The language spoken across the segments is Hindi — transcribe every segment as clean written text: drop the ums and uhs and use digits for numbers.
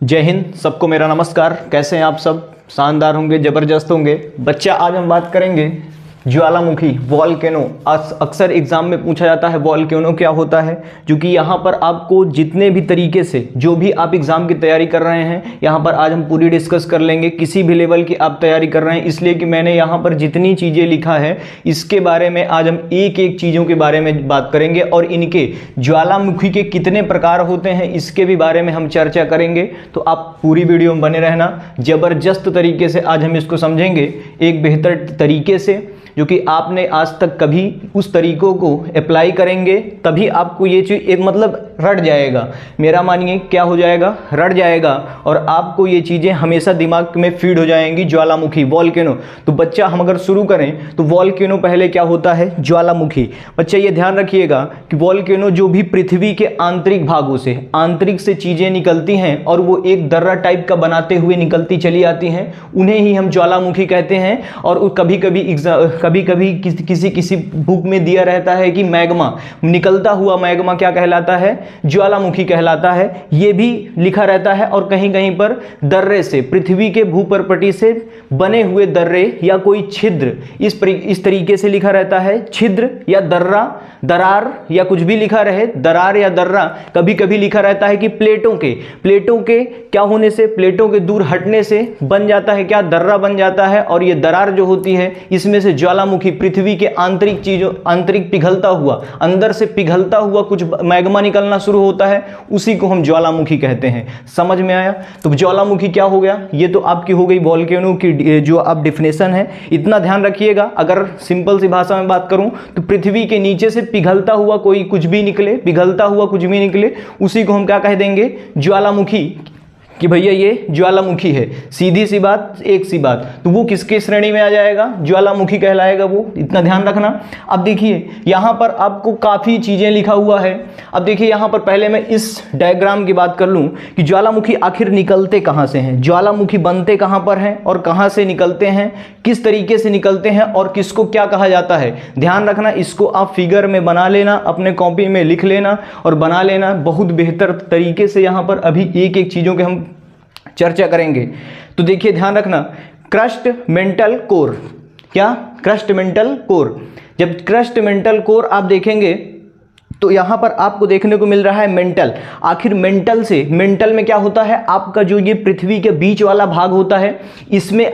जय हिंद। सबको मेरा नमस्कार। कैसे हैं आप सब? शानदार होंगे, ज़बरदस्त होंगे। बच्चा, आज हम बात करेंगे ज्वालामुखी, वॉल्केनो। अक्सर एग्जाम में पूछा जाता है वॉल्केनो क्या होता है, जो कि यहाँ पर आपको जितने भी तरीके से जो भी आप एग्ज़ाम की तैयारी कर रहे हैं यहाँ पर आज हम पूरी डिस्कस कर लेंगे। किसी भी लेवल की आप तैयारी कर रहे हैं, इसलिए कि मैंने यहाँ पर जितनी चीज़ें लिखा है इसके बारे में आज हम एक एक चीज़ों के बारे में बात करेंगे और इनके ज्वालामुखी के कितने प्रकार होते हैं इसके भी बारे में हम चर्चा करेंगे। तो आप पूरी वीडियो में बने रहना। ज़बरदस्त तरीके से आज हम इसको समझेंगे, एक बेहतर तरीके से, जो कि आपने आज तक कभी उस तरीकों को अप्लाई करेंगे तभी आपको ये चीज़ एक मतलब रट जाएगा। मेरा मानिए क्या हो जाएगा, रट जाएगा और आपको ये चीज़ें हमेशा दिमाग में फीड हो जाएंगी। ज्वालामुखी, वॉल्केनो। तो बच्चा, हम अगर शुरू करें तो वॉल्केनो पहले क्या होता है, ज्वालामुखी। बच्चा ये ध्यान रखिएगा कि वॉल्केनो जो भी पृथ्वी के आंतरिक भागों से, आंतरिक से चीज़ें निकलती हैं और वो एक दर्रा टाइप का बनाते हुए निकलती चली आती हैं, उन्हें ही हम ज्वालामुखी कहते हैं। और कभी कभी किसी बुक में दिया रहता है कि मैग्मा, निकलता हुआ मैग्मा क्या कहलाता है, ज्वालामुखी कहलाता है। ये भी लिखा रहता है। और कहीं कहीं पर दर्रे से, पृथ्वी के भूपर्पटी से बने हुए दर्रे या कोई छिद्र, इस तरीके से लिखा रहता है। छिद्र या दर्रा, दरार या कुछ भी लिखा रहे, दरार या दर्रा। कभी कभी लिखा रहता है कि प्लेटों के क्या होने से, प्लेटों के दूर हटने से बन जाता है क्या, दर्रा बन जाता है। और ये दरार जो होती है इसमें से ज्वालामुखी, पृथ्वी के आंतरिक चीजों, आंतरिक पिघलता हुआ, अंदर से पिघलता हुआ कुछ मैग्मा निकलना शुरू होता है, उसी को हम ज्वालामुखी कहते हैं। समझ में आया? तो ज्वालामुखी क्या हो गया, ये तो आपकी हो गई वॉल्केनो की जो अब डिफिनेशन है। इतना ध्यान रखिएगा, अगर सिंपल सी भाषा में बात करूं तो पृथ्वी के नीचे से पिघलता हुआ कोई कुछ भी निकले, पिघलता हुआ कुछ भी निकले, उसी को हम क्या कह देंगे, ज्वालामुखी। कि भैया ये ज्वालामुखी है, सीधी सी बात, एक सी बात। तो वो किसके श्रेणी में आ जाएगा, ज्वालामुखी कहलाएगा वो। इतना ध्यान रखना। अब देखिए यहाँ पर आपको काफ़ी चीज़ें लिखा हुआ है। अब देखिए यहाँ पर पहले मैं इस डायग्राम की बात कर लूँ कि ज्वालामुखी आखिर निकलते कहाँ से हैं, ज्वालामुखी बनते कहाँ पर हैं और कहाँ से निकलते हैं, किस तरीके से निकलते हैं और किसको क्या कहा जाता है। ध्यान रखना, इसको आप फिगर में बना लेना, अपने कॉपी में लिख लेना और बना लेना। बहुत बेहतर तरीके से यहाँ पर अभी एक एक चीज़ों के हम चर्चा करेंगे। तो देखिए ध्यान रखना, क्रस्ट मेंटल कोर। क्या, क्रस्ट मेंटल कोर। जब क्रस्ट मेंटल कोर आप देखेंगे तो यहां पर आपको देखने को मिल रहा है मेंटल। आखिर मेंटल से, मेंटल में क्या होता है, आपका जो ये पृथ्वी के बीच वाला भाग होता है, इसमें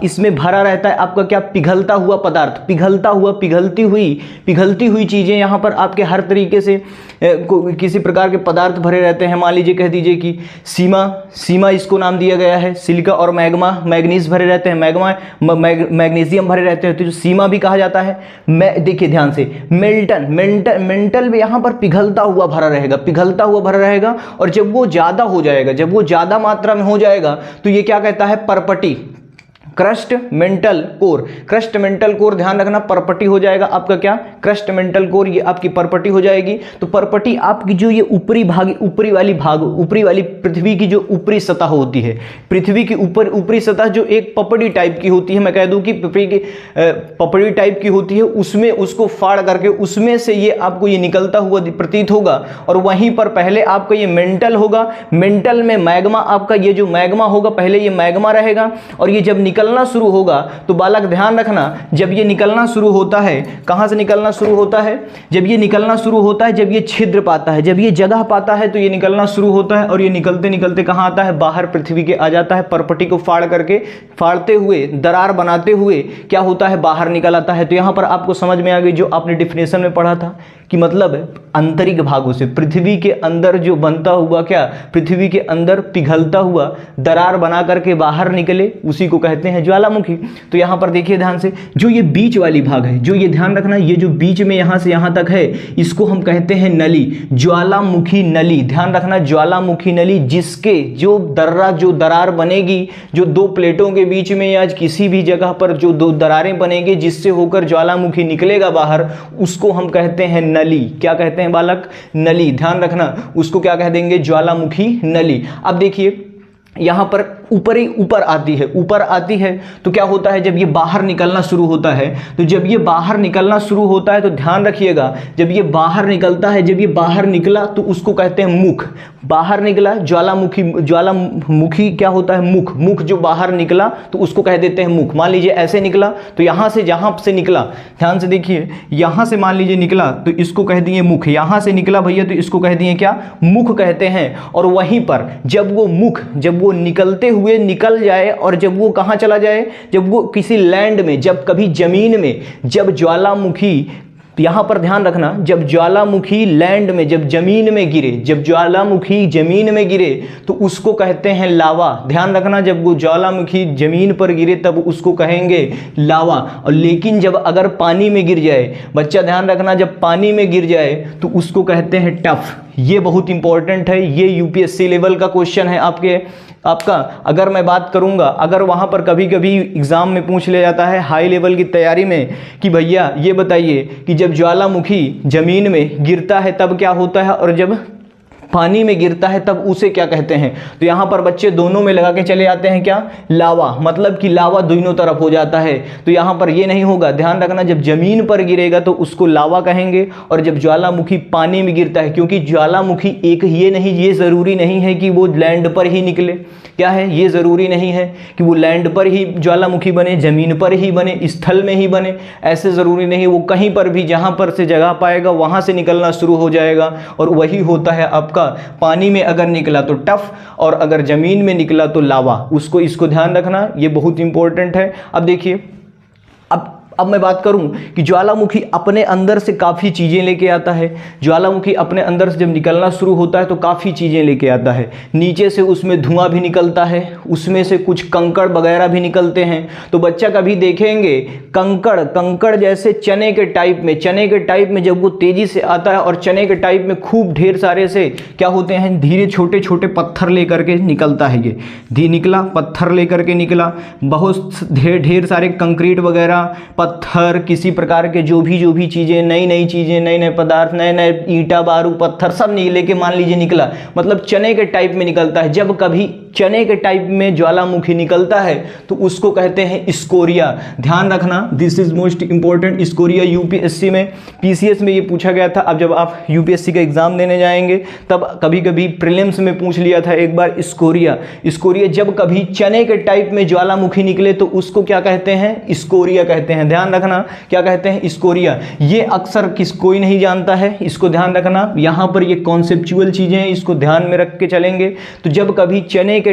इसमें भरा रहता है आपका क्या, पिघलता हुआ पदार्थ, पिघलता हुआ, पिघलती हुई चीजें। यहां पर आपके हर तरीके से किसी प्रकार के पदार्थ भरे रहते हैं। मान लीजिए, कह दीजिए कि सीमा इसको नाम दिया गया है। सिलिका और मैग्मा, मैग्नीज भरे रहते हैं, मैग्नीशियम भरे रहते हैं, तो सीमा भी कहा जाता है। देखिए ध्यान से, मेंटल यहां पर पिघलता हुआ भरा रहेगा। और जब वो ज्यादा हो जाएगा, जब वो ज्यादा मात्रा में हो जाएगा तो ये क्या कहता है, परपटी, crust mantle core. Crust mantle core, ध्यान रखना, परपटी हो जाएगा आपका क्या, क्रस्ट मेंटल कोर, ये आपकी परपटी हो जाएगी। तो परपटी आपकी जो ये ऊपरी वाली पृथ्वी की जो ऊपरी सतह होती है, पृथ्वी की ऊपरी सतह जो एक पपड़ी टाइप की होती है, मैं कह दूं कि पपड़ी टाइप की होती है, उसमें उसको फाड़ करके उसमें से ये आपको ये निकलता हुआ प्रतीत होगा। और वहीं पर पहले आपका ये मेंटल होगा। मेंटल में मैग्मा, आपका ये जो मैग्मा होगा, पहले ये मैग्मा रहेगा। और ये जब निकलना शुरू होगा तो बालक ध्यान रखना, जब ये निकलना शुरू होता है, कहां से निकलना शुरू होता है, जब ये निकलना शुरू होता है, जब ये छिद्र पाता है, जब ये जगह पाता है, तो ये निकलना शुरू होता है। और ये निकलते निकलते कहां आता है, बाहर पृथ्वी के आ जाता है। परपटी को फाड़ते हुए, दरार बनाते हुए क्या होता है, बाहर निकल आता है। तो यहां पर आपको समझ में आ गई जो आपने डिफिनेशन में पढ़ा था कि मतलब आंतरिक भागों से, पृथ्वी के अंदर जो बनता हुआ क्या, पृथ्वी के अंदर पिघलता हुआ दरार बना करके बाहर निकले, उसी को कहते हैं ज्वालामुखी। तो यहां पर देखिए ध्यान से, जो ये बीच वाली भाग है, जो ये ध्यान रखना, ये जो बीच में यहां से यहां तक है, इसको हम कहते हैं नली, ज्वालामुखी नली। ध्यान रखना, ज्वालामुखी नली, जिसके जो दरार बनेगी, जो दो प्लेटों के बीच में या किसी भी जगह पर जो दो दरारें बनेगी जिससे होकर ज्वालामुखी निकलेगा बाहर, उसको हम कहते हैं नली। क्या कहते हैं बालक, नली। ध्यान रखना, उसको क्या कह देंगे, ज्वालामुखी नली। अब देखिए यहां पर ऊपर आती है, ऊपर आती है तो क्या होता है, जब ये बाहर निकलना शुरू होता है, तो जब ये बाहर निकलना शुरू होता है तो ध्यान रखिएगा, जब ये बाहर निकलता है, जब ये बाहर निकला तो उसको कहते हैं मुख। बाहर निकला ज्वालामुखी क्या होता है, मुख। मुख जो बाहर निकला तो उसको कह देते हैं मुख। मान लीजिए ऐसे निकला तो यहाँ से, जहाँ से निकला, ध्यान से देखिए, यहाँ से मान लीजिए निकला तो इसको कह दिए मुख। यहाँ से निकला भैया तो इसको कह दिए क्या, मुख कहते हैं। और वहीं पर जब वो मुख, जब वो निकलते हुए निकल जाए और जब वो कहाँ चला जाए, जब वो किसी लैंड में, जब कभी जमीन में, जब ज्वालामुखी, यहां पर ध्यान रखना, जब ज्वालामुखी लैंड में, जब जमीन में गिरे, जब ज्वालामुखी जमीन में गिरे तो उसको कहते हैं लावा। ध्यान रखना, जब वो ज्वालामुखी जमीन पर गिरे तब उसको कहेंगे लावा। और लेकिन जब अगर पानी में गिर जाए, बच्चा ध्यान रखना, जब पानी में गिर जाए तो उसको कहते हैं टफ। ये बहुत इंपॉर्टेंट है, ये यूपीएससी लेवल का क्वेश्चन है आपका। अगर मैं बात करूंगा, अगर वहां पर कभी कभी एग्जाम में पूछ लिया जाता है हाई लेवल की तैयारी में कि भैया ये बताइए कि जब ज्वालामुखी जमीन में गिरता है तब क्या होता है और जब पानी में गिरता है तब उसे क्या कहते हैं, तो यहाँ पर बच्चे दोनों में लगा के चले आते हैं क्या, लावा। मतलब कि लावा दोनों तरफ हो जाता है। तो यहाँ पर ये नहीं होगा, ध्यान रखना, जब जमीन पर गिरेगा तो उसको लावा कहेंगे और जब ज्वालामुखी पानी में गिरता है, क्योंकि ज्वालामुखी एक ये ज़रूरी नहीं है कि वो लैंड पर ही निकले, क्या है, ये ज़रूरी नहीं है कि वो लैंड पर ही ज्वालामुखी बने, ज़मीन पर ही बने, स्थल में ही बने, ऐसे ज़रूरी नहीं। वो कहीं पर भी जहाँ पर से जगह पाएगा वहाँ से निकलना शुरू हो जाएगा। और वही होता है आपका, पानी में अगर निकला तो टफ और अगर ज़मीन में निकला तो लावा। इसको ध्यान रखना, ये बहुत इंपॉर्टेंट है। अब देखिए, अब मैं बात करूं कि ज्वालामुखी अपने अंदर से काफ़ी चीज़ें लेके आता है। ज्वालामुखी अपने अंदर से जब निकलना शुरू होता है तो काफ़ी चीज़ें लेके आता है। नीचे से उसमें धुआं भी निकलता है, उसमें से कुछ कंकड़ वगैरह भी निकलते हैं। तो बच्चा कभी देखेंगे कंकड़ जैसे चने के टाइप में जब वो तेज़ी से आता है और चने के टाइप में खूब ढेर सारे से क्या होते हैं, धीरे छोटे छोटे पत्थर लेकर के निकलता है। ये निकला, पत्थर लेकर के निकला, बहुत ढेर सारे कंक्रीट वगैरह, पत्थर, किसी प्रकार के जो भी चीज़ें, नई चीज़ें, नए पदार्थ, नए ईंटा, बारू, पत्थर सब लेके मान लीजिए निकला। मतलब चने के टाइप में निकलता है। जब कभी चने के टाइप में ज्वालामुखी निकलता है तो उसको कहते हैं स्कोरिया। ध्यान रखना, this is most important. Scoria UPSC में, पीसीएस में ये पूछा गया था। अब जब आप यूपीएससी का एग्जाम देने जाएंगे तब कभी कभी प्रीलिम्स में पूछ लिया था एक बार स्कोरिया। जब कभी चने के टाइप में ज्वालामुखी निकले तो उसको क्या कहते हैं, स्कोरिया कहते हैं। ध्यान रखना, क्या कहते हैं, स्कोरिया। ये अक्सर कोई नहीं जानता है, इसको ध्यान रखना। यहाँ पर ये कॉन्सेप्चुअल चीज़ें हैं, इसको ध्यान में रख के चलेंगे। तो जब कभी चने के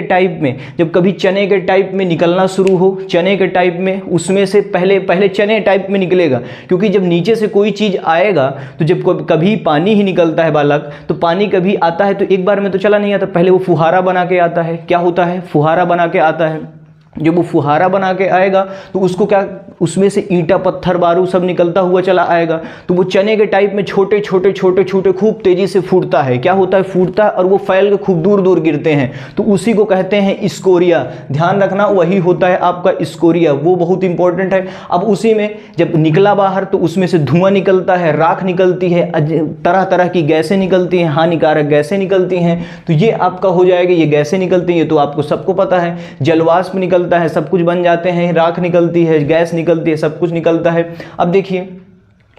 टाइप में निकलना शुरू हो, चने के टाइप में, उसमें से पहले चने टाइप में निकलेगा, क्योंकि जब नीचे से कोई चीज़ आएगा तो जब कभी पानी ही निकलता है बालक, तो पानी कभी आता है तो एक बार में तो चला नहीं आता, पहले वो फुहारा बना के आता है। क्या होता है, फुहारा बना के आता है। जब वो फुहारा बना के आएगा तो उसको क्या, उसमें से ईंटा, पत्थर, बारूद सब निकलता हुआ चला आएगा। तो वो चने के टाइप में छोटे छोटे खूब तेजी से फूटता है। क्या होता है, फूटता है और वो फैल के खूब दूर गिरते हैं। तो उसी को कहते हैं स्कोरिया। ध्यान रखना, वही होता है आपका स्कोरिया, वो बहुत इंपॉर्टेंट है। अब उसी में जब निकला बाहर तो उसमें से धुआं निकलता है, राख निकलती है, तरह तरह की गैसें निकलती हैं, हानिकारक गैसें निकलती हैं। तो ये आपका हो जाएगा, ये गैसें निकलती हैं तो आपको सबको पता है। जलवाष्प निकलता है, सब कुछ बन जाते हैं, राख निकलती है, गैस निकलती है, सब कुछ निकलता है। अब देखिए,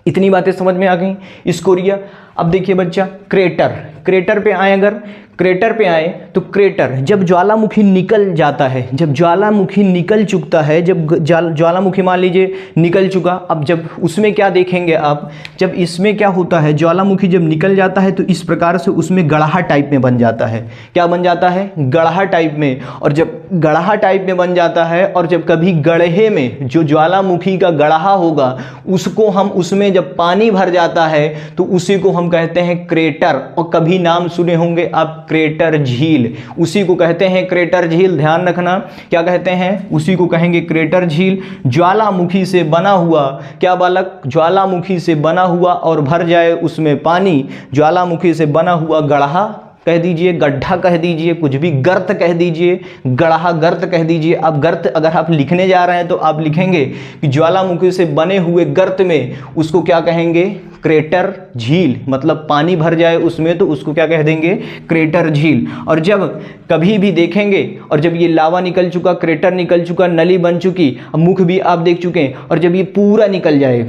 इतनी बातें समझ में आ गई, स्कोरिया। अब देखिए बच्चा, क्रेटर पे आए, अगर क्रेटर पे आए तो क्रेटर, जब ज्वालामुखी निकल जाता है, जब ज्वालामुखी निकल चुकता है, जब ज्वालामुखी मान लीजिए निकल चुका, अब जब उसमें क्या देखेंगे आप, जब इसमें क्या होता है, ज्वालामुखी जब निकल जाता है तो इस प्रकार से उसमें गड़हा टाइप में बन जाता है। क्या बन जाता है, गड़हा टाइप में। और जब गड़हा टाइप में बन जाता है और जब कभी गड्ढे में जो ज्वालामुखी का गड़हा होगा उसको हम, उसमें जब पानी भर जाता है तो उसी को हम कहते हैं क्रेटर। और कभी नाम सुने होंगे आप, क्रेटर झील, उसी को कहते हैं क्रेटर झील। ध्यान रखना, क्या कहते हैं, उसी को कहेंगे क्रेटर झील। ज्वालामुखी से बना हुआ, क्या बालक, ज्वालामुखी से बना हुआ और भर जाए उसमें पानी, ज्वालामुखी से बना हुआ गड्ढा कह दीजिए, गड्ढा कह दीजिए, कुछ भी, गर्त कह दीजिए, गढ़ा गर्त कह दीजिए। अब गर्त अगर आप लिखने जा रहे हैं तो आप लिखेंगे कि ज्वालामुखी से बने हुए गर्त में, उसको क्या कहेंगे, क्रेटर झील, मतलब पानी भर जाए उसमें तो उसको क्या कह देंगे, क्रेटर झील। और जब कभी भी देखेंगे और जब ये लावा निकल चुका, क्रेटर निकल चुका, नली बन चुकी, मुख भी आप देख चुके हैं, और जब ये पूरा निकल जाए,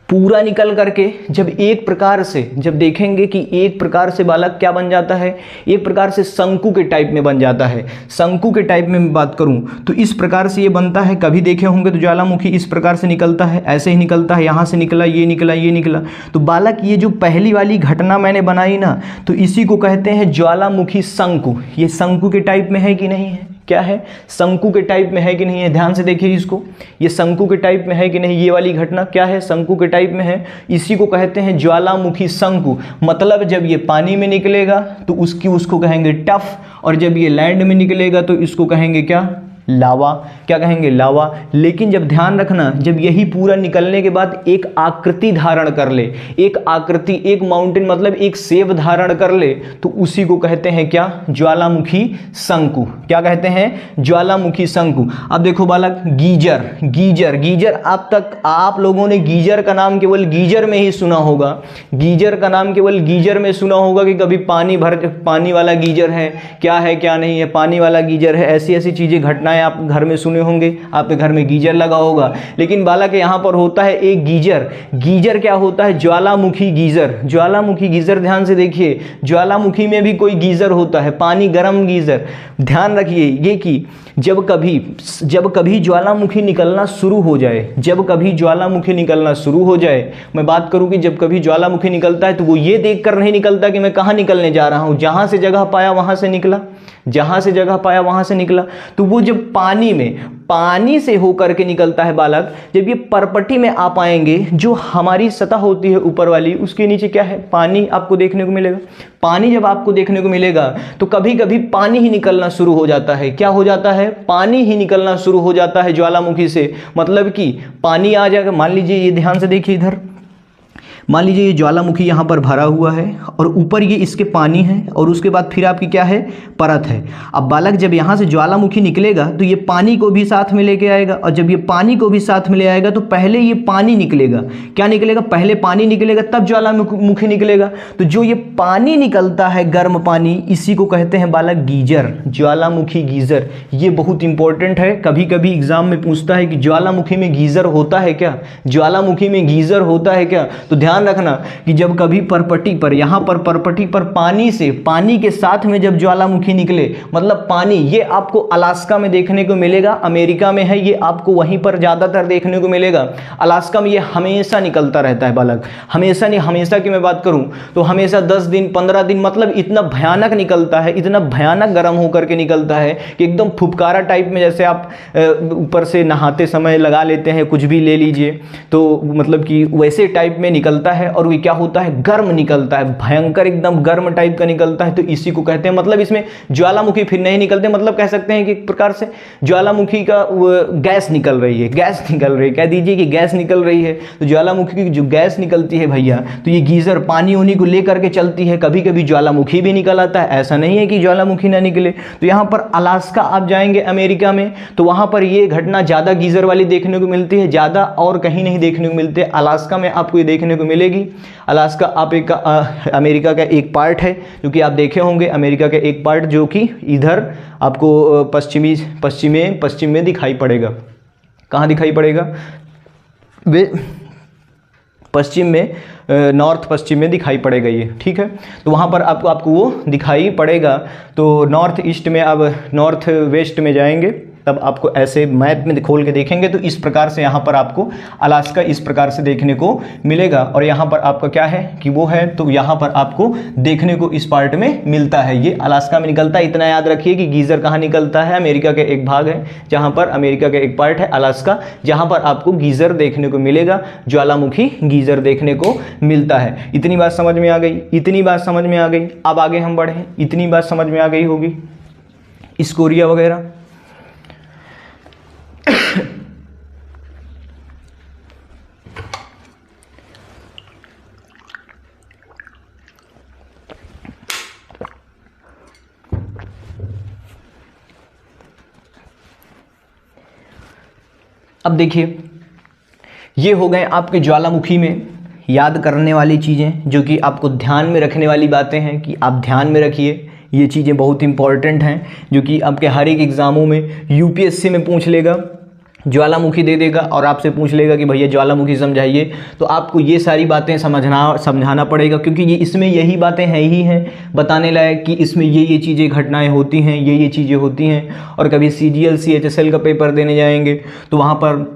पूरा निकल करके जब एक प्रकार से, जब देखेंगे कि एक प्रकार से बालक क्या बन जाता है, एक प्रकार से शंकु के टाइप में बन जाता है। शंकु के टाइप में मैं बात करूं तो इस प्रकार से ये बनता है। कभी देखे होंगे तो ज्वालामुखी इस प्रकार से निकलता है, ऐसे ही निकलता है, यहाँ से निकला, ये निकला, ये निकला। तो बालक ये जो पहली वाली घटना मैंने बनाई ना, तो इसी को कहते हैं ज्वालामुखी शंकु। ये शंकु के टाइप में है कि नहीं है, क्या है, शंकु के टाइप में है कि नहीं है, ध्यान से देखिए इसको, ये शंकु के टाइप में है कि नहीं, ये वाली घटना क्या है, शंकु के टाइप में है। इसी को कहते हैं ज्वालामुखी शंकु। मतलब जब ये पानी में निकलेगा तो उसको कहेंगे टफ, और जब ये लैंड में निकलेगा तो इसको कहेंगे क्या, लावा। क्या कहेंगे, लावा। लेकिन जब ध्यान रखना, जब यही पूरा निकलने के बाद एक आकृति धारण कर ले, एक आकृति, एक माउंटेन मतलब एक सेब धारण कर ले, तो उसी को कहते हैं क्या, ज्वालामुखी शंकु। क्या कहते हैं, ज्वालामुखी शंकु। अब देखो बालक, गीजर, गीजर, गीजर आप लोगों ने गीजर का नाम केवल गीजर में ही सुना होगा, गीजर का नाम केवल गीजर में सुना होगा कि कभी पानी वाला गीजर है, क्या है क्या नहीं है, पानी वाला गीजर है, ऐसी ऐसी चीजें, घटनाएं आप घर में सुने होंगे, आपके घर में गीजर लगा होगा। लेकिन बालक यहाँ पर होता है एक गीजर। गीजर क्या होता है, ज्वालामुखी गीजर। ज्वालामुखी गीजर, ध्यान से देखिए, ज्वालामुखी में भी कोई गीजर होता है, पानी गर्म गीजर। ध्यान रखिए ये कि जब कभी ज्वालामुखी निकलना शुरू हो जाए, जब कभी ज्वालामुखी निकलना शुरू हो जाए, मैं बात करूं कि जब कभी ज्वालामुखी निकलता है तो वो ये देखकर नहीं निकलता कि मैं कहाँ निकलने जा रहा हूं, जहां से जगह पाया वहां से निकला, जहां से जगह पाया वहां से निकला। तो वो जब पानी से होकर के निकलता है बालक, जब ये परपटी में आ पाएंगे, जो हमारी सतह होती है ऊपर वाली, उसके नीचे क्या है, पानी आपको देखने को मिलेगा। पानी जब आपको देखने को मिलेगा तो कभी कभी पानी ही निकलना शुरू हो जाता है। क्या हो जाता है, पानी ही निकलना शुरू हो जाता है ज्वालामुखी से। मतलब कि पानी आ जाएगा, मान लीजिए ये, ध्यान से देखिए इधर, मान लीजिए ये ज्वालामुखी यहाँ पर भरा हुआ है और ऊपर ये इसके पानी है, और उसके बाद फिर आपकी क्या है, परत है। अब बालक जब यहाँ से ज्वालामुखी निकलेगा तो ये पानी को भी साथ में लेके आएगा, और जब ये पानी को भी साथ में ले आएगा तो पहले ये पानी निकलेगा। क्या निकलेगा, पहले पानी निकलेगा तब ज्वालामुखी निकलेगा। तो जो ये पानी निकलता है, गर्म पानी, इसी को कहते हैं बालक गीजर, ज्वालामुखी गीजर। ये बहुत इंपॉर्टेंट है, कभी कभी एग्जाम में पूछता है कि ज्वालामुखी में गीजर होता है क्या, ज्वालामुखी में गीजर होता है क्या। तो ध्यान रखना कि जब कभी परपटी पर, यहां पर परपटी पर पानी के साथ में जब ज्वालामुखी निकले, मतलब पानी, ये आपको अलास्का में देखने को मिलेगा, अमेरिका में है ये आपको वहीं पर ज्यादातर देखने को मिलेगा। अलास्का में ये हमेशा निकलता रहता है बालक, हमेशा नहीं, हमेशा की मैं बात करूं तो हमेशा 10 दिन 15 दिन, मतलब इतना भयानक निकलता है, इतना भयानक गर्म होकर के निकलता है कि एकदम फुफकारा टाइप में, जैसे आप ऊपर से नहाते समय लगा लेते हैं, कुछ भी ले लीजिए, तो मतलब कि वैसे टाइप में निकलता है। और वो क्या होता है, गर्म निकलता है, भयंकर एकदम गर्म टाइप का निकलता है। तो इसी को कहते हैं, मतलब इसमें ज्वालामुखी फिर नहीं निकलते, मतलब कह सकते हैं कि एक प्रकार से ज्वालामुखी का गैस निकल रही है, गैस निकल रही है, कह दीजिए कि गैस निकल रही है। तो ज्वालामुखी की जो गैस निकलती है भैया, तो ये गीजर पानी उन्हीं को लेकर के चलती है। कभी कभी ज्वालामुखी भी निकल आता है, ऐसा नहीं है कि ज्वालामुखी ना निकले। तो यहाँ पर अलास्का आप जाएंगे अमेरिका में, तो वहां पर ये घटना ज्यादा गीजर वाली देखने को मिलती है, ज्यादा और कहीं नहीं देखने को मिलते। अलास्का में आपको ये देखने को मिलेगी। अलास्का आप एक अमेरिका का एक पार्ट है, जो कि आप देखे होंगे, अमेरिका का एक पार्ट जो कि इधर आपको पश्चिम में दिखाई पड़ेगा। कहाँ दिखाई पड़ेगा, वे पश्चिम में, नॉर्थ पश्चिम में दिखाई पड़ेगा ये, ठीक है। तो वहाँ पर आपको वो दिखाई पड़ेगा। तो नॉर्थ ईस्ट में, अब नॉर्थ वेस्ट में जाएंगे तब आपको ऐसे मैप में खोल के देखेंगे तो इस प्रकार से यहाँ पर आपको अलास्का इस प्रकार से देखने को मिलेगा। और यहाँ पर आपका क्या है कि वो है, तो यहाँ पर आपको देखने को इस पार्ट में मिलता है, ये अलास्का में निकलता है। इतना याद रखिए कि गीजर कहाँ निकलता है, अमेरिका के एक भाग है जहाँ पर, अमेरिका का एक पार्ट है अलास्का, जहाँ पर आपको गीजर देखने को मिलेगा, ज्वालामुखी गीजर देखने को मिलता है। इतनी बात समझ में आ गई, इतनी बात समझ में आ गई। अब आगे हम बढ़ें, इतनी बात समझ में आ गई होगी, स्कोरिया वगैरह। अब देखिए, ये हो गए आपके ज्वालामुखी में याद करने वाली चीज़ें, जो कि आपको ध्यान में रखने वाली बातें हैं कि आप ध्यान में रखिए। ये चीज़ें बहुत इंपॉर्टेंट हैं, जो कि आपके हर एक एग्ज़ामों में यूपीएससी में पूछ लेगा। ज्वालामुखी दे देगा और आपसे पूछ लेगा कि भैया ज्वालामुखी समझाइए, तो आपको ये सारी बातें समझाना पड़ेगा, क्योंकि ये इसमें यही बातें हैं ही हैं बताने लायक कि इसमें ये चीज़ें घटनाएं होती हैं, ये चीज़ें होती हैं। और कभी CGL CHSL का पेपर देने जाएंगे तो वहाँ पर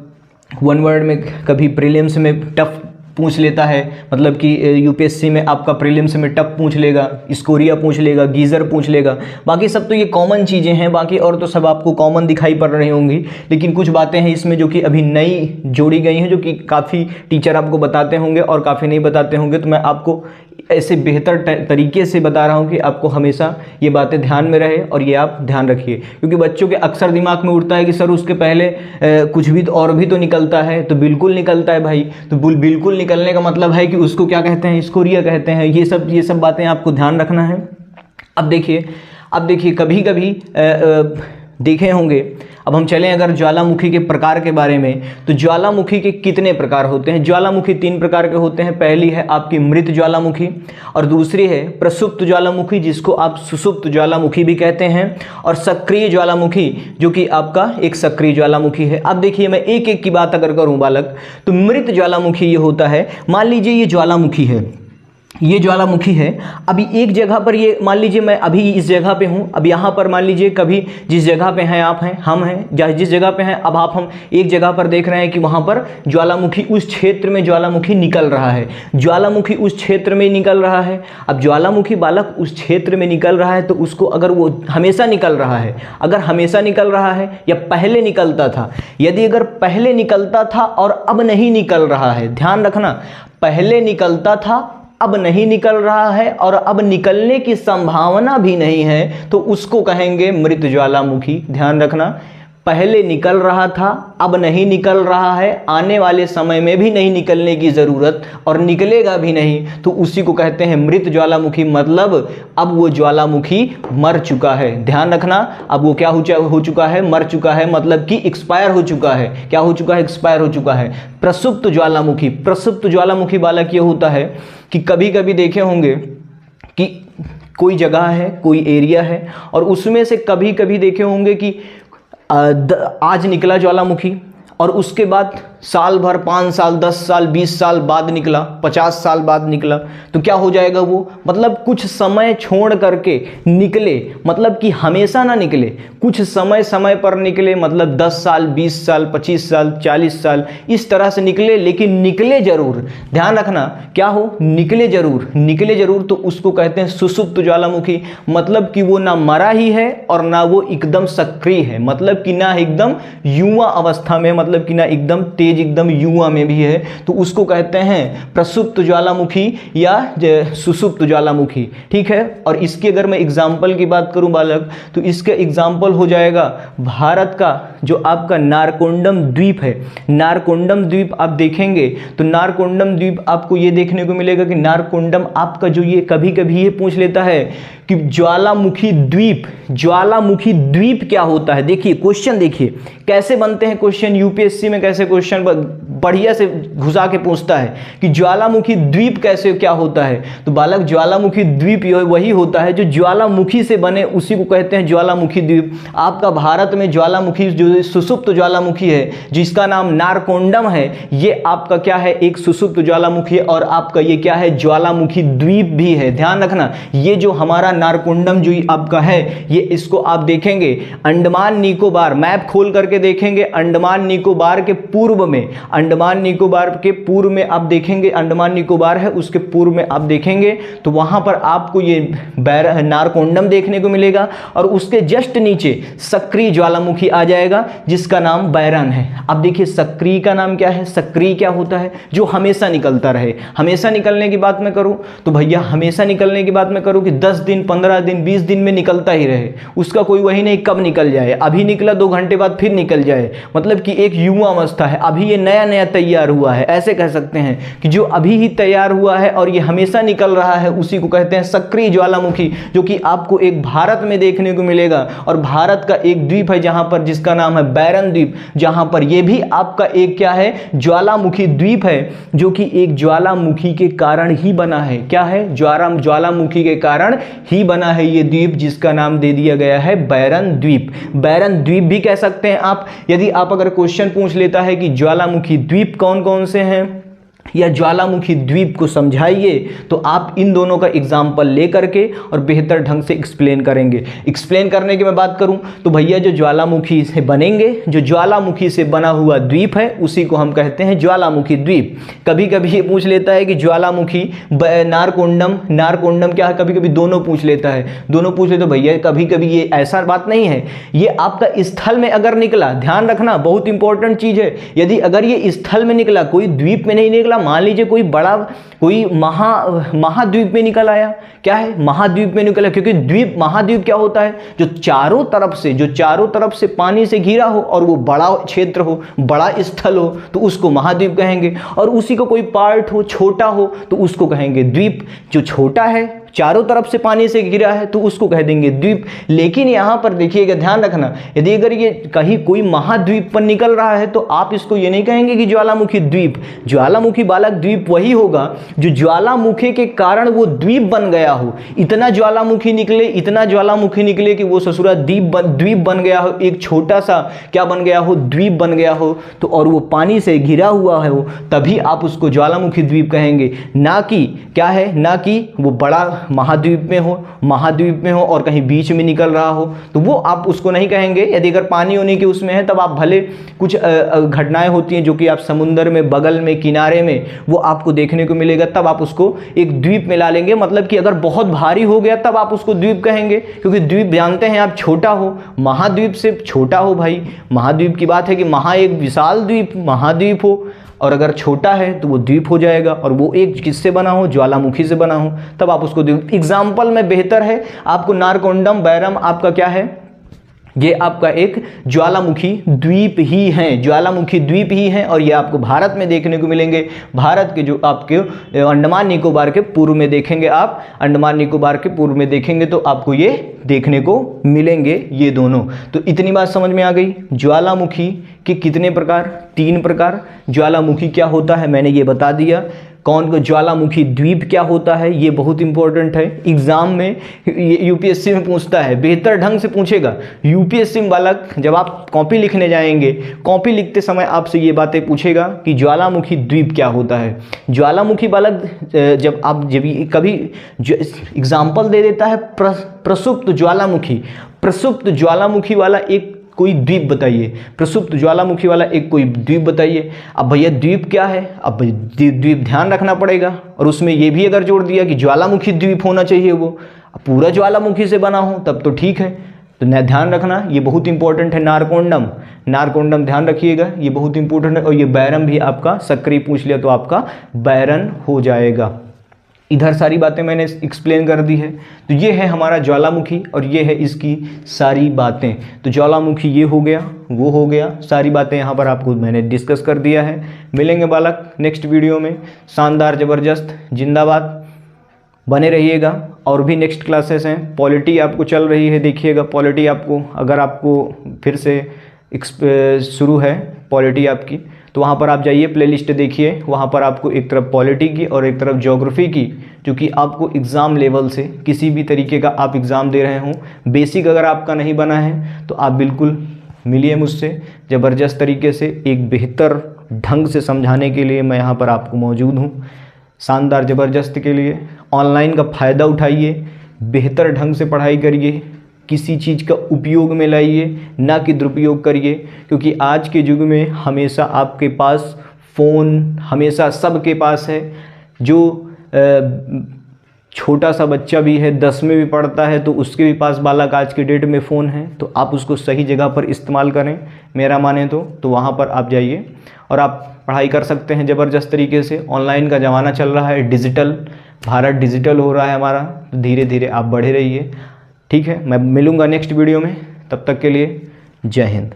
वन वर्ड में, कभी प्रीलिम्स में टफ पूछ लेता है, मतलब कि यूपीएससी में आपका प्रीलिम्स में टफ पूछ लेगा, स्कोरिया पूछ लेगा, गीज़र पूछ लेगा। बाकी सब तो ये कॉमन चीज़ें हैं, बाकी और तो सब आपको कॉमन दिखाई पड़ रही होंगी, लेकिन कुछ बातें हैं इसमें जो कि अभी नई जोड़ी गई हैं, जो कि काफ़ी टीचर आपको बताते होंगे और काफ़ी नहीं बताते होंगे। तो मैं आपको ऐसे बेहतर तरीके से बता रहा हूँ कि आपको हमेशा ये बातें ध्यान में रहे और ये आप ध्यान रखिए, क्योंकि बच्चों के अक्सर दिमाग में उठता है कि सर उसके पहले कुछ भी और भी तो निकलता है। तो बिल्कुल निकलता है भाई, तो बिल्कुल निकलने का मतलब है कि उसको क्या कहते हैं, स्कोरिया कहते हैं। ये सब बातें आपको ध्यान रखना है। अब देखिए कभी कभी देखे होंगे, अब हम चलें अगर ज्वालामुखी के प्रकार के बारे में, तो ज्वालामुखी के कितने प्रकार होते हैं? ज्वालामुखी 3 प्रकार के होते हैं। पहली है आपकी मृत ज्वालामुखी, और दूसरी है प्रसुप्त ज्वालामुखी, जिसको आप सुसुप्त ज्वालामुखी भी कहते हैं, और सक्रिय ज्वालामुखी, जो कि आपका एक सक्रिय ज्वालामुखी है। अब देखिए, मैं एक एक की बात अगर करूं बालक, तो मृत ज्वालामुखी ये होता है, मान लीजिए ये ज्वालामुखी है, ये ज्वालामुखी है। अभी एक जगह पर, ये मान लीजिए मैं अभी इस जगह पे हूँ, अब यहाँ पर मान लीजिए कभी जिस जगह पे हैं आप हैं, हम हैं, जिस जगह पे हैं अब हम एक जगह पर देख रहे हैं कि वहाँ पर ज्वालामुखी, उस क्षेत्र में ज्वालामुखी निकल रहा है, ज्वालामुखी उस क्षेत्र में निकल रहा है। अब ज्वालामुखी बालक उस क्षेत्र में निकल रहा है, तो उसको अगर वो हमेशा निकल रहा है, अगर हमेशा निकल रहा है या पहले निकलता था, यदि अगर पहले निकलता था और अब नहीं निकल रहा है, ध्यान रखना, पहले निकलता था अब नहीं निकल रहा है और अब निकलने की संभावना भी नहीं है, तो उसको कहेंगे मृत ज्वालामुखी। ध्यान रखना, पहले निकल रहा था, अब नहीं निकल रहा है, आने वाले समय में भी नहीं निकलने की ज़रूरत और निकलेगा भी नहीं, तो उसी को कहते हैं मृत ज्वालामुखी। मतलब अब वो ज्वालामुखी मर चुका है। ध्यान रखना, अब वो क्या हो चुका है, मर चुका है, मतलब कि एक्सपायर हो चुका है। क्या हो चुका है? एक्सपायर हो चुका है। प्रसुप्त ज्वालामुखी, प्रसुप्त ज्वालामुखी बालक ये होता है कि कभी कभी देखे होंगे कि कोई जगह है, कोई एरिया है, और उसमें से कभी कभी देखे होंगे कि आज निकला ज्वालामुखी और उसके बाद साल भर, 5 साल, 10 साल, 20 साल बाद निकला, 50 साल बाद निकला, तो क्या हो जाएगा वो, मतलब कुछ समय छोड़ करके निकले, मतलब कि हमेशा ना निकले, कुछ समय पर निकले, मतलब 10 साल, 20 साल, 25 साल, 40 साल, इस तरह से निकले, लेकिन निकले जरूर। ध्यान रखना, क्या हो, निकले जरूर, तो उसको कहते हैं सुसुप्त ज्वालामुखी। मतलब कि वो ना मरा ही है और ना वो एकदम सक्रिय है, मतलब कि ना एकदम युवा अवस्था में, मतलब कि ना एकदम तेज, एकदम युवा में भी है, तो उसको कहते हैं प्रसुप्त ज्वालामुखी या सुसुप्त ज्वालामुखी। ठीक है, और इसकी अगर मैं एग्जाम्पल की बात करूं बालक, तो इसका एग्जाम्पल हो जाएगा भारत का जो आपका नारकोंडम द्वीप है। नारकोंडम द्वीप आप देखेंगे तो नारकोंडम द्वीप आपको ये देखने को मिलेगा कि नारकोंडम आपका जो ये कभी कभी ये पूछ लेता है कि ज्वालामुखी द्वीप क्या होता है। देखिए क्वेश्चन, देखिए कैसे बनते हैं क्वेश्चन, यूपीएससी में कैसे क्वेश्चन बढ़िया से घुसा के पूछता है कि ज्वालामुखी द्वीप कैसे क्या होता है। तो बालक, ज्वालामुखी द्वीप वही होता है जो ज्वालामुखी से बने, उसी को कहते हैं ज्वालामुखी द्वीप। आपका भारत में ज्वालामुखी, जो सुसुप्त ज्वालामुखी है जिसका नाम नारकोंडम है, ये आपका क्या है, एक सुसुप्त ज्वालामुखी है, और आपका ये क्या है, ज्वालामुखी द्वीप भी है। ध्यान रखना, ये जो हमारा नारकोंडम जो आपका है, ये इसको आप देखेंगे अंडमान निकोबार, मैप खोल करके देखेंगे, अंडमान निकोबार के पूर्व में, अंडमान निकोबार के पूर्व में आप देखेंगे, अंडमान निकोबार है उसके पूर्व में आप देखेंगे तो वहां पर आपको ये नारकोंडम देखने को मिलेगा, और उसके जस्ट नीचे सक्रिय ज्वालामुखी आ जाएगा जिसका नाम बैरन है। अब देखिए सक्रिय का नाम क्या है, सक्रिय क्या होता है, जो हमेशा निकलता रहे। हमेशा निकलने की बात मैं करूं तो भैया, हमेशा निकलने की बात मैं करूं कि 10 दिन, 15 दिन, 20 दिन में निकलता ही रहे, उसका कोई वही नहीं कब निकल जाए, अभी निकला 2 घंटे बाद फिर निकल जाए, मतलब कि 1 एक युवा अवस्था है, अभी ये नया नया तैयार हुआ है, ऐसे कह सकते हैं कि जो अभी ही तैयार हुआ है और ये हमेशा निकल रहा है, उसी को कहते हैं सक्रिय ज्वालामुखी, जो कि आपको एक भारत में देखने को मिलेगा। और भारत का एक द्वीप है जहां पर, जिसका नाम है बैरन द्वीप, जहां पर ये भी आपका एक क्या है, ज्वालामुखी द्वीप है, जो कि एक ज्वालामुखी के कारण ही बना है। क्या है? ज्वालामुखी के कारण ही बना है ये द्वीप, जिसका नाम दे दिया गया है बैरन द्वीप। बैरन द्वीप भी कह सकते हैं आप। यदि आप अगर क्वेश्चन पूछ लेता है कि ज्वालामुखी द्वीप कौन कौन से हैं या ज्वालामुखी द्वीप को समझाइए, तो आप इन दोनों का एग्जाम्पल लेकर के और बेहतर ढंग से एक्सप्लेन करेंगे। एक्सप्लेन करने की मैं बात करूं तो भैया जो ज्वालामुखी से बनेंगे, जो ज्वालामुखी से बना हुआ द्वीप है, उसी को हम कहते हैं ज्वालामुखी द्वीप। कभी कभी ये पूछ लेता है कि ज्वालामुखी नारकोंडम क्या है, कभी कभी दोनों पूछ लेता है, दोनों पूछ ले तो भैया कभी कभी ये ऐसा बात नहीं है, ये आपका स्थल में अगर निकला, ध्यान रखना बहुत इंपॉर्टेंट चीज है, यदि अगर ये स्थल में निकला, कोई द्वीप में नहीं निकला, मान लीजिए कोई महाद्वीप में निकल आया, क्या है, महाद्वीप में निकला, क्योंकि महाद्वीप क्या होता है, जो चारों तरफ से पानी से घिरा हो और वो बड़ा क्षेत्र हो, बड़ा स्थल हो, तो उसको महाद्वीप कहेंगे। और उसी को कोई पार्ट हो, छोटा हो, तो उसको कहेंगे द्वीप। जो छोटा है, चारों तरफ से पानी से घिरा है, तो उसको कह देंगे द्वीप। लेकिन यहां पर देखिएगा, ध्यान रखना, यदि अगर ये कहीं कोई महाद्वीप पर निकल रहा है, तो आप इसको ये नहीं कहेंगे कि ज्वालामुखी द्वीप। ज्वालामुखी बालक द्वीप वही होगा जो ज्वालामुखी के कारण वो द्वीप बन गया हो। इतना ज्वालामुखी निकले कि वो ससुरा द्वीप बन गया हो, एक छोटा सा क्या बन गया हो, द्वीप बन गया हो, तो और वो पानी से घिरा हुआ हो, तभी आप उसको ज्वालामुखी द्वीप कहेंगे। ना कि क्या है, ना कि वो बड़ा महाद्वीप में हो और कहीं बीच में निकल रहा हो, तो वो आप उसको नहीं कहेंगे। यदि अगर पानी होने के उसमें है, तब आप भले कुछ घटनाएं होती हैं जो कि आप समुद्र में, बगल में, किनारे में वो आपको देखने को मिलेगा, तब आप उसको एक द्वीप में ला लेंगे। मतलब कि अगर बहुत भारी हो गया, तब आप उसको द्वीप कहेंगे, क्योंकि द्वीप जानते हैं आप छोटा हो, महाद्वीप से छोटा हो भाई। महाद्वीप की बात है कि एक विशाल द्वीप महाद्वीप हो, और अगर छोटा है तो वो द्वीप हो जाएगा, और वो एक किससे बना हो, ज्वालामुखी से बना हो, तब आप उसको द्वीप। एग्जाम्पल में बेहतर है आपको नारकोंडम बैरम आपका क्या है, ये आपका एक ज्वालामुखी द्वीप ही हैं, और ये आपको भारत में देखने को मिलेंगे। भारत के जो आपके अंडमान निकोबार के पूर्व में देखेंगे, आप अंडमान निकोबार के पूर्व में देखेंगे तो आपको ये देखने को मिलेंगे, ये दोनों। तो इतनी बात समझ में आ गई। ज्वालामुखी के कितने प्रकार? 3 प्रकार। ज्वालामुखी क्या होता है मैंने ये बता दिया। कौन को ज्वालामुखी द्वीप क्या होता है, ये बहुत इंपॉर्टेंट है। एग्जाम में यूपीएससी में पूछता है, बेहतर ढंग से पूछेगा। यूपीएससी में बालक जब आप कॉपी लिखने जाएंगे, कॉपी लिखते समय आपसे ये बातें पूछेगा कि ज्वालामुखी द्वीप क्या होता है। ज्वालामुखी बालक जब कभी एग्जाम्पल दे देता है, प्रसुप्त ज्वालामुखी वाला एक कोई द्वीप बताइए, प्रसुप्त ज्वालामुखी वाला एक कोई द्वीप बताइए। अब भैया द्वीप क्या है, अब द्वीप ध्यान रखना पड़ेगा, और उसमें ये भी अगर जोड़ दिया कि ज्वालामुखी द्वीप होना चाहिए, वो पूरा ज्वालामुखी से बना हो, तब तो ठीक है। तो ध्यान रखना, ये बहुत इंपॉर्टेंट है। नारकोंडम ध्यान रखिएगा, ये बहुत इंपॉर्टेंट है। और ये बैरम भी आपका सक्रिय पूछ लिया तो आपका बैरन हो जाएगा। इधर सारी बातें मैंने एक्सप्लेन कर दी है। तो ये है हमारा ज्वालामुखी, और ये है इसकी सारी बातें। तो ज्वालामुखी ये हो गया, वो हो गया, सारी बातें यहाँ पर आपको मैंने डिस्कस कर दिया है। मिलेंगे बालक नेक्स्ट वीडियो में। शानदार, ज़बरदस्त, जिंदाबाद, बने रहिएगा। और भी नेक्स्ट क्लासेस हैं। पॉलिटी आपको चल रही है, देखिएगा पॉलिटी आपको, अगर आपको फिर से शुरू है पॉलिटी आपकी, तो वहाँ पर आप जाइए, प्लेलिस्ट देखिए, वहाँ पर आपको एक तरफ पॉलिटी की और एक तरफ ज्योग्राफी की, जो कि आपको एग्ज़ाम लेवल से किसी भी तरीके का आप एग्ज़ाम दे रहे हों, बेसिक अगर आपका नहीं बना है तो आप बिल्कुल मिलिए मुझसे। ज़बरदस्त तरीके से एक बेहतर ढंग से समझाने के लिए मैं यहाँ पर आपको मौजूद हूँ। शानदार, ज़बरदस्त के लिए ऑनलाइन का फ़ायदा उठाइए, बेहतर ढंग से पढ़ाई करिए, किसी चीज़ का उपयोग में लाइए, ना कि दुरुपयोग करिए। क्योंकि आज के युग में हमेशा आपके पास फ़ोन, हमेशा सबके पास है। जो छोटा सा बच्चा भी है, 10 में भी पढ़ता है, तो उसके भी पास बालक आज के डेट में फ़ोन है। तो आप उसको सही जगह पर इस्तेमाल करें, मेरा माने तो वहाँ पर आप जाइए और आप पढ़ाई कर सकते हैं ज़बरदस्त तरीके से। ऑनलाइन का ज़माना चल रहा है, डिजिटल भारत डिजिटल हो रहा है हमारा, तो धीरे धीरे आप बढ़े रहिए। ठीक है, मैं मिलूँगा नेक्स्ट वीडियो में, तब तक के लिए जय हिंद।